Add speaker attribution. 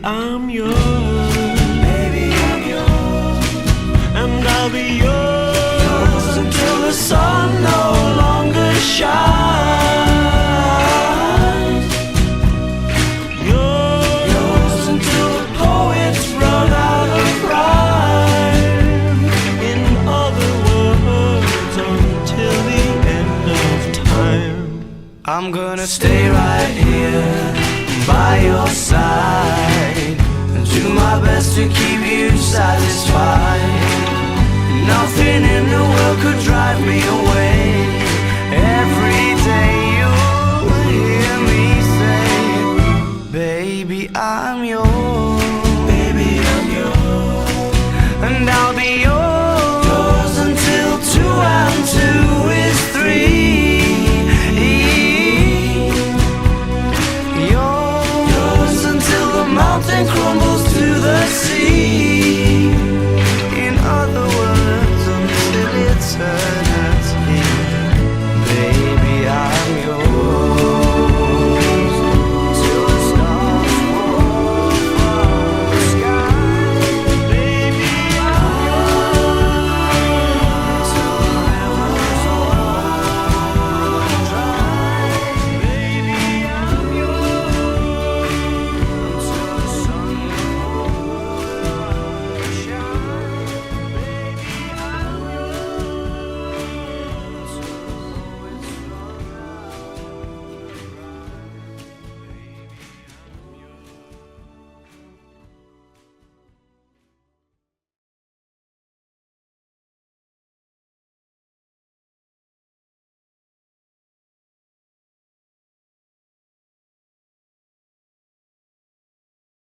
Speaker 1: I'm yours. Baby, I'm yours. And I'll be yours until the sun no longer shines. Yours until the poets run out of rhyme. In other words, until the end of time. I'm gonna stay right here by your side and do my best to keep you satisfied. Nothing in the world could drive me away. Every day you'll hear me say, baby, I'm yours. Baby, I'm yours. And I'll be yours until 2 and 2 is 3. Yours until the mountain crumbles to the sea.